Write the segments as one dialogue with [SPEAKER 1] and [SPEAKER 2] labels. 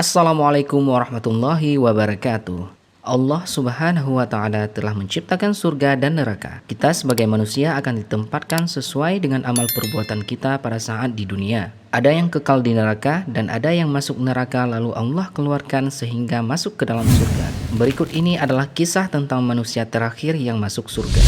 [SPEAKER 1] Assalamualaikum warahmatullahi wabarakatuh. Allah Subhanahu wa Ta'ala telah menciptakan surga dan neraka. Kita sebagai manusia akan ditempatkan sesuai dengan amal perbuatan kita pada saat di dunia. Ada yang kekal di neraka dan ada yang masuk neraka lalu Allah keluarkan sehingga masuk ke dalam surga. Berikut ini adalah kisah tentang manusia terakhir yang masuk surga.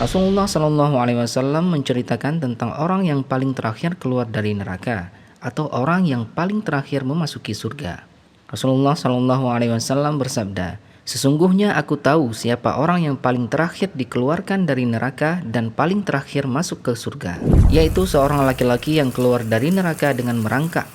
[SPEAKER 1] Rasulullah SAW menceritakan tentang orang yang paling terakhir keluar dari neraka atau orang yang paling terakhir memasuki surga. Rasulullah SAW bersabda, "Sesungguhnya aku tahu siapa orang yang paling terakhir dikeluarkan dari neraka dan paling terakhir masuk ke surga, yaitu seorang laki-laki yang keluar dari neraka dengan merangkak.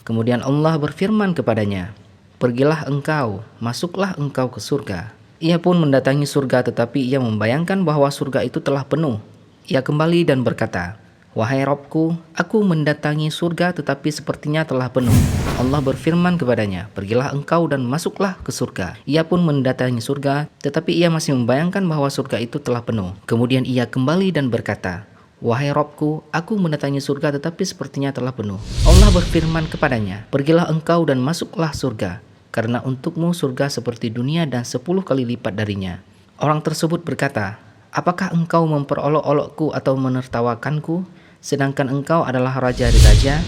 [SPEAKER 1] Kemudian Allah berfirman kepadanya, 'Pergilah engkau, masuklah engkau ke surga.' Ia pun mendatangi surga tetapi ia membayangkan bahwa surga itu telah penuh. Ia kembali dan berkata, 'Wahai Rabbku, aku mendatangi surga tetapi sepertinya telah penuh.' Allah berfirman kepadanya, 'Pergilah engkau dan masuklah ke surga.' Ia pun mendatangi surga tetapi ia masih membayangkan bahwa surga itu telah penuh. Kemudian ia kembali dan berkata, 'Wahai Rabbku, aku mendatangi surga tetapi sepertinya telah penuh.' Allah berfirman kepadanya, 'Pergilah engkau dan masuklah surga, karena untukmu surga seperti dunia dan 10 kali lipat darinya.' Orang tersebut berkata, 'Apakah engkau memperolok-olokku atau menertawakanku, sedangkan engkau adalah raja-raja?'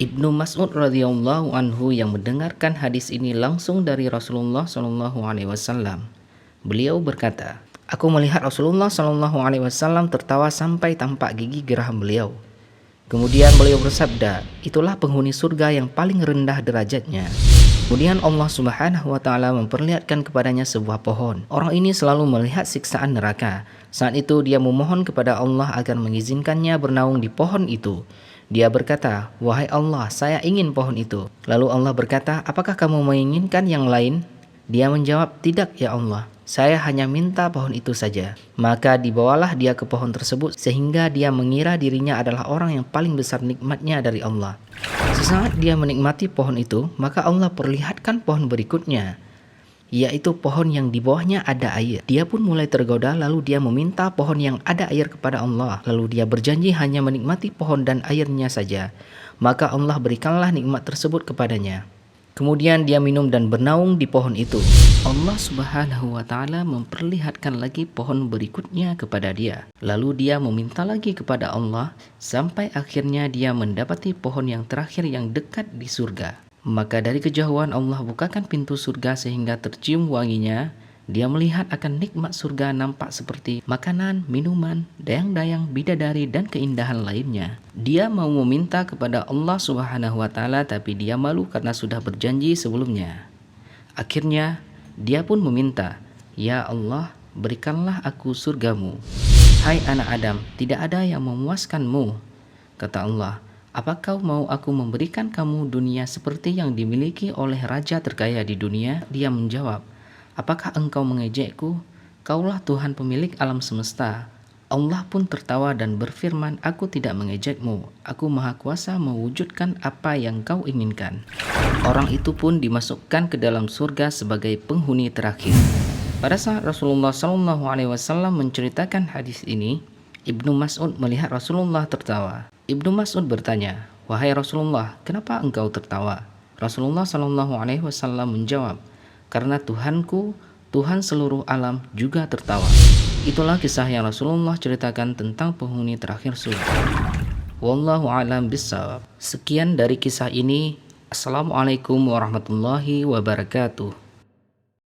[SPEAKER 1] Ibnu Mas'ud radhiyallahu anhu yang mendengarkan hadis ini langsung dari Rasulullah SAW. Beliau berkata, "Aku melihat Rasulullah SAW tertawa sampai tampak gigi geraham beliau. Kemudian beliau bersabda, 'Itulah penghuni surga yang paling rendah derajatnya.' Kemudian Allah Subhanahu wa Ta'ala memperlihatkan kepadanya sebuah pohon. Orang ini selalu melihat siksaan neraka. Saat itu dia memohon kepada Allah agar mengizinkannya bernaung di pohon itu. Dia berkata, 'Wahai Allah, saya ingin pohon itu.' Lalu Allah berkata, 'Apakah kamu menginginkan yang lain?' Dia menjawab, 'Tidak ya Allah, saya hanya minta pohon itu saja.' Maka dibawalah dia ke pohon tersebut sehingga dia mengira dirinya adalah orang yang paling besar nikmatnya dari Allah. Sesaat dia menikmati pohon itu, maka Allah perlihatkan pohon berikutnya, yaitu pohon yang di bawahnya ada air. Dia pun mulai tergoda lalu dia meminta pohon yang ada air kepada Allah. Lalu dia berjanji hanya menikmati pohon dan airnya saja. Maka Allah berikanlah nikmat tersebut kepadanya. Kemudian dia minum dan bernaung di pohon itu. Allah Subhanahu wa Ta'ala memperlihatkan lagi pohon berikutnya kepada dia. Lalu dia meminta lagi kepada Allah sampai akhirnya dia mendapati pohon yang terakhir yang dekat di surga. Maka dari kejauhan Allah bukakan pintu surga sehingga tercium wanginya. Dia melihat akan nikmat surga nampak seperti makanan, minuman, dayang-dayang, bidadari, dan keindahan lainnya. Dia mau meminta kepada Allah Subhanahu wa Ta'ala tapi dia malu karena sudah berjanji sebelumnya. Akhirnya dia pun meminta, 'Ya Allah, berikanlah aku surgamu. Hai anak Adam, tidak ada yang memuaskanmu.' Kata Allah, 'Apa kau mau aku memberikan kamu dunia seperti yang dimiliki oleh raja terkaya di dunia?' Dia menjawab, 'Apakah engkau mengejekku? Kaulah Tuhan pemilik alam semesta.' Allah pun tertawa dan berfirman, 'Aku tidak mengejekmu. Aku maha kuasa mewujudkan apa yang kau inginkan.' Orang itu pun dimasukkan ke dalam surga sebagai penghuni terakhir. Pada saat Rasulullah SAW menceritakan hadis ini, Ibnu Mas'ud melihat Rasulullah tertawa. Ibnu Mas'ud bertanya, 'Wahai Rasulullah, kenapa engkau tertawa?' Rasulullah SAW menjawab, 'Karena Tuhanku, Tuhan seluruh alam juga tertawa.' Itulah kisah yang Rasulullah ceritakan tentang penghuni terakhir surga. Wallahu a'lam bishawab. Sekian dari kisah ini. Assalamualaikum warahmatullahi wabarakatuh.